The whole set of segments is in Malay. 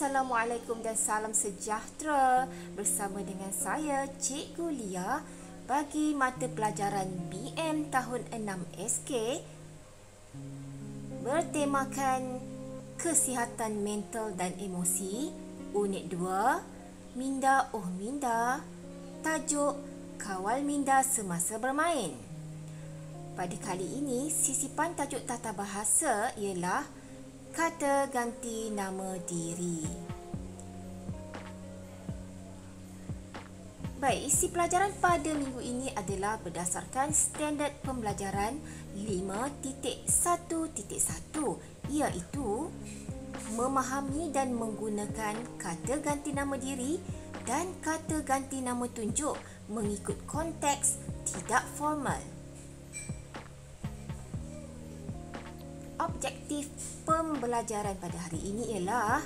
Assalamualaikum dan salam sejahtera. Bersama dengan saya Cikgu Lia bagi mata pelajaran BM tahun 6 SK bertemakan kesihatan mental dan emosi, unit 2, minda minda, tajuk kawal minda semasa bermain. Pada kali ini, sisipan tajuk tata bahasa ialah kata ganti nama diri. Baik, isi pelajaran pada minggu ini adalah berdasarkan standard pembelajaran 5.1.1, iaitu memahami dan menggunakan kata ganti nama diri dan kata ganti nama tunjuk mengikut konteks tidak formal. Objektif pembelajaran pada hari ini ialah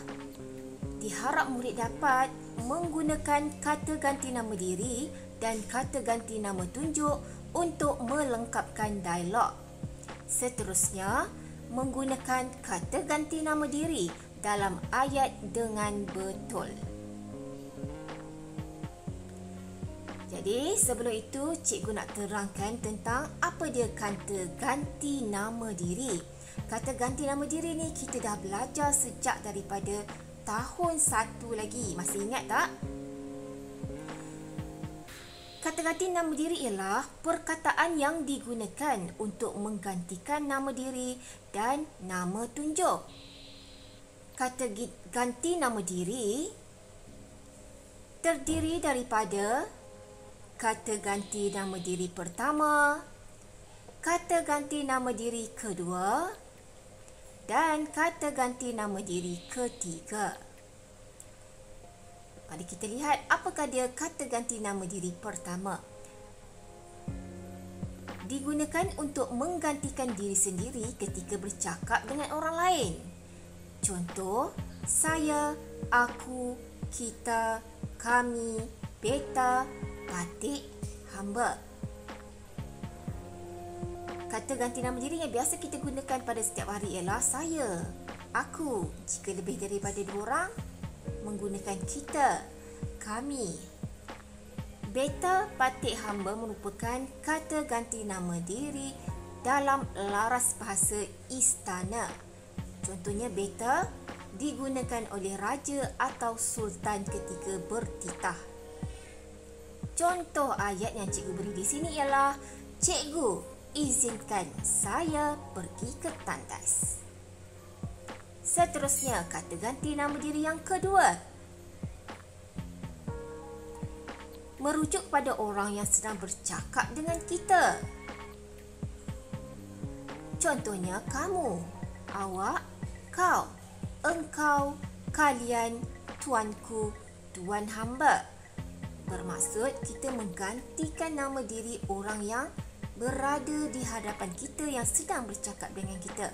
diharap murid dapat menggunakan kata ganti nama diri dan kata ganti nama tunjuk untuk melengkapkan dialog. Seterusnya, menggunakan kata ganti nama diri dalam ayat dengan betul. Jadi, sebelum itu, cikgu nak terangkan tentang apa dia kata ganti nama diri. Kata ganti nama diri ni kita dah belajar sejak daripada tahun 1 lagi. Masih ingat tak? Kata ganti nama diri ialah perkataan yang digunakan untuk menggantikan nama diri dan nama tunjuk. Kata ganti nama diri terdiri daripada kata ganti nama diri pertama, kata ganti nama diri kedua dan kata ganti nama diri ketiga. Mari kita lihat apakah dia kata ganti nama diri pertama. Digunakan untuk menggantikan diri sendiri ketika bercakap dengan orang lain. Contoh, saya, aku, kita, kami, beta, patik, hamba. Kata ganti nama diri yang biasa kita gunakan pada setiap hari ialah saya, aku. Jika lebih daripada 2 orang, menggunakan kita, kami. Beta, patik, hamba merupakan kata ganti nama diri dalam laras bahasa istana. Contohnya, beta digunakan oleh raja atau sultan ketika bertitah. Contoh ayat yang cikgu beri di sini ialah, cikgu, izinkan saya pergi ke tandas. Seterusnya, kata ganti nama diri yang kedua. Merujuk pada orang yang sedang bercakap dengan kita. Contohnya, kamu, awak, kau, engkau, kalian, tuanku, tuan hamba. Bermaksud kita menggantikan nama diri orang yang berada di hadapan kita yang sedang bercakap dengan kita.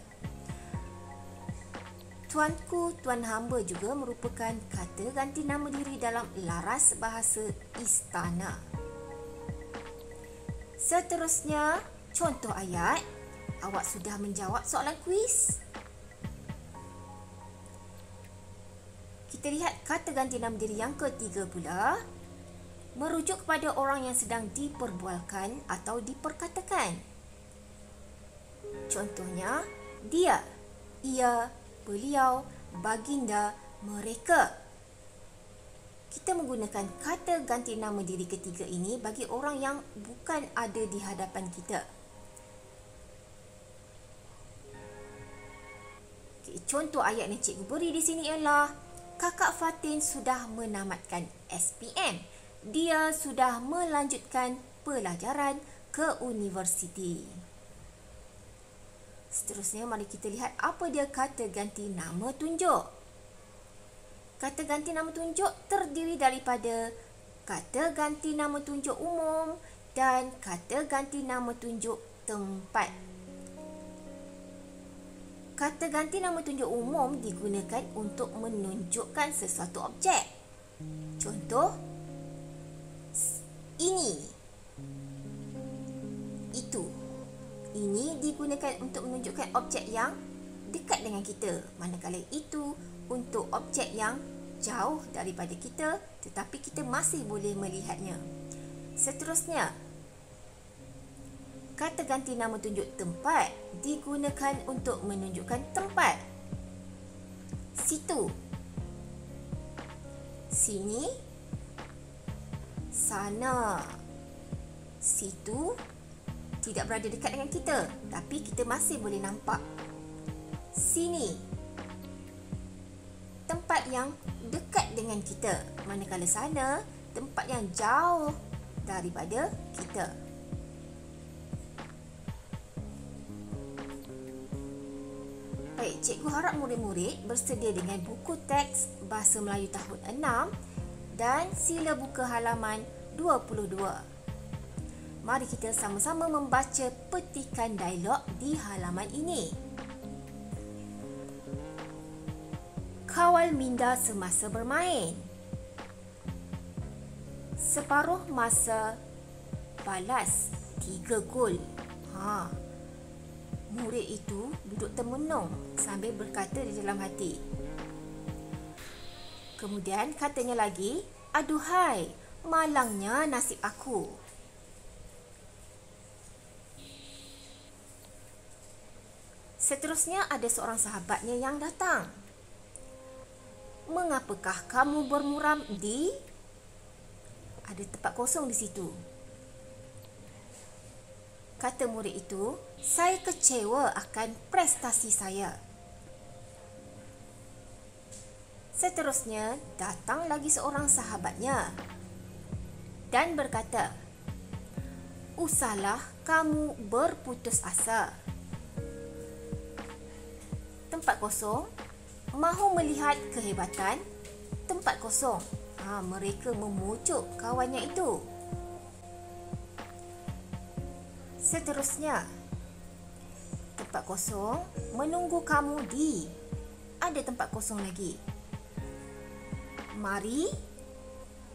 Tuanku, tuan hamba juga merupakan kata ganti nama diri dalam laras bahasa istana. Seterusnya, contoh ayat. Awak sudah menjawab soalan kuis? Kita lihat kata ganti nama diri yang ketiga pula. Merujuk kepada orang yang sedang diperbualkan atau diperkatakan. Contohnya, dia, ia, beliau, baginda, mereka. Kita menggunakan kata ganti nama diri ketiga ini bagi orang yang bukan ada di hadapan kita. Contoh ayat yang cikgu beri di sini ialah, Kakak Fatin sudah menamatkan SPM. Dia sudah melanjutkan pelajaran ke universiti. Seterusnya, mari kita lihat apa dia kata ganti nama tunjuk. Kata ganti nama tunjuk terdiri daripada kata ganti nama tunjuk umum dan kata ganti nama tunjuk tempat. Kata ganti nama tunjuk umum digunakan untuk menunjukkan sesuatu objek. Contoh, ini, itu. Ini digunakan untuk menunjukkan objek yang dekat. dekat dengan kita, manakala itu untuk objek yang jauh daripada kita tetapi kita masih boleh melihatnya. Seterusnya, kata ganti nama tunjuk tempat digunakan untuk menunjukkan tempat. Situ, sini, sana. Situ tidak berada dekat dengan kita, tapi kita masih boleh nampak. Sini, tempat yang dekat dengan kita, manakala sana tempat yang jauh daripada kita. Baik, cikgu harap murid-murid bersedia dengan buku teks Bahasa Melayu tahun 6 dan sila buka halaman 22. Mari kita sama-sama membaca petikan dialog di halaman ini. Kawal minda semasa bermain. Separuh masa balas 3 gol. Murid itu duduk termenung sambil berkata di dalam hati. Kemudian katanya lagi, aduhai, malangnya nasib aku. Seterusnya ada seorang sahabatnya yang datang. Mengapakah kamu bermuram di? Ada tempat kosong di situ. Kata murid itu, saya kecewa akan prestasi saya. Seterusnya, datang lagi seorang sahabatnya dan berkata, usahlah kamu berputus asa. Tempat kosong, mahu melihat kehebatan. Tempat kosong, mereka memujuk kawannya itu. Seterusnya, tempat kosong, menunggu kamu di. Ada tempat kosong lagi. Mari,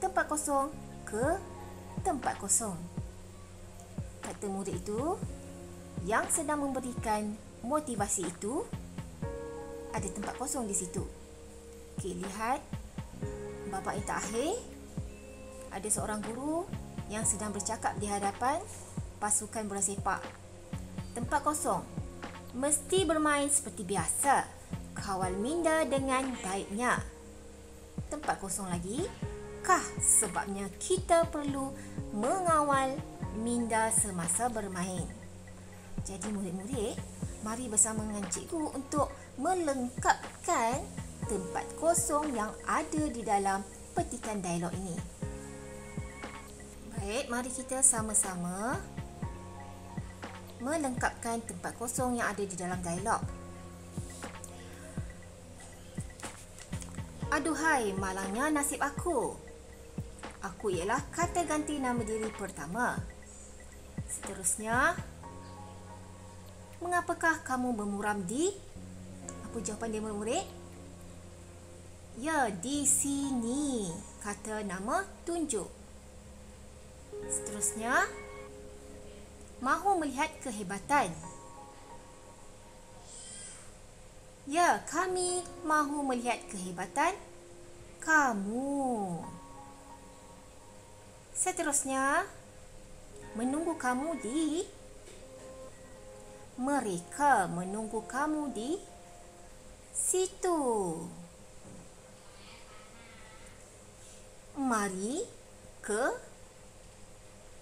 tempat kosong, ke tempat kosong. Kata murid itu, yang sedang memberikan motivasi itu, ada tempat kosong di situ. Okey, lihat babak yang terakhir. Ada seorang guru yang sedang bercakap di hadapan pasukan bola sepak. Tempat kosong, mesti bermain seperti biasa. Kawal minda dengan baiknya. Tempat kosong lagi, kah sebabnya kita perlu mengawal minda semasa bermain. Jadi murid-murid, mari bersama dengan cikgu untuk melengkapkan tempat kosong yang ada di dalam petikan dialog ini. Baik, mari kita sama-sama melengkapkan tempat kosong yang ada di dalam dialog. Aduhai, malangnya nasib aku. Aku ialah kata ganti nama diri pertama. Seterusnya, mengapakah kamu bermuram di? Apa jawapan dia, murid-murid? Ya, di sini. Kata nama tunjuk. Seterusnya, mahu melihat kehebatan. Ya, kami mahu melihat kehebatan kamu. Seterusnya, menunggu kamu di. Mereka menunggu kamu di situ.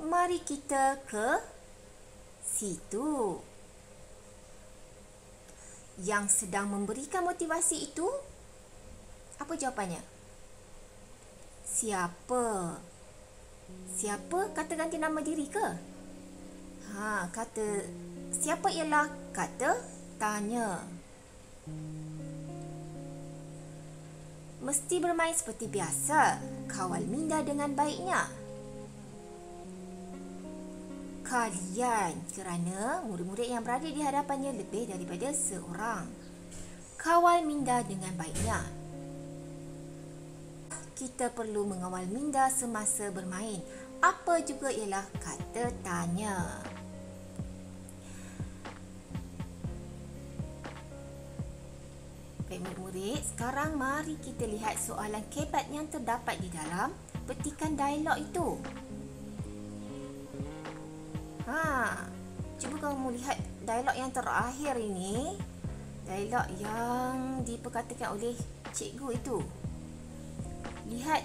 Mari kita ke situ. Yang sedang memberikan motivasi itu, apa jawapannya? Siapa? Siapa kata ganti nama diri ke? Kata siapa ialah kata tanya. Mesti bermain seperti biasa. Kawal minda dengan baiknya. Kalian, kerana murid-murid yang berada di hadapannya lebih daripada seorang. Kawal minda dengan baiknya. Kita perlu mengawal minda semasa bermain. Apa juga ialah kata tanya. Baik murid-murid, sekarang mari kita lihat soalan kebat yang terdapat di dalam petikan dialog itu. Cuba kamu lihat dialog yang terakhir ini. Dialog yang diperkatakan oleh cikgu itu. Lihat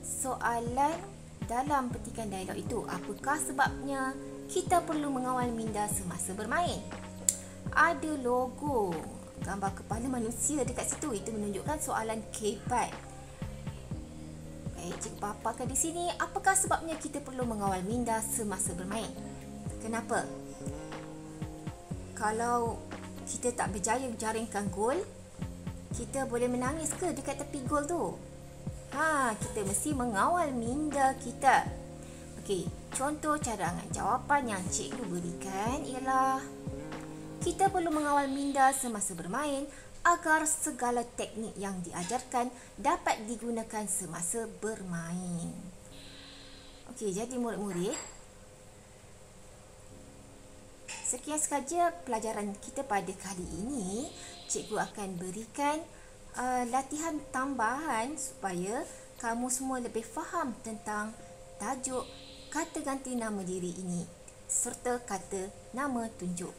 soalan dalam petikan dialog itu. Apakah sebabnya kita perlu mengawal minda semasa bermain? Ada logo gambar kepala manusia dekat situ. Itu menunjukkan soalan kebat. Baik, cikgu paparkan di sini. Apakah sebabnya kita perlu mengawal minda semasa bermain? Kenapa? Kalau kita tak berjaya jaringkan gol, kita boleh menangis ke dekat tepi gol tu? Kita mesti mengawal minda kita. Okey, contoh cadangan jawapan yang cikgu berikan ialah kita perlu mengawal minda semasa bermain agar segala teknik yang diajarkan dapat digunakan semasa bermain. Okey, jadi murid-murid, sekian sahaja pelajaran kita pada kali ini. Cikgu akan berikan latihan tambahan supaya kamu semua lebih faham tentang tajuk kata ganti nama diri ini serta kata nama tunjuk.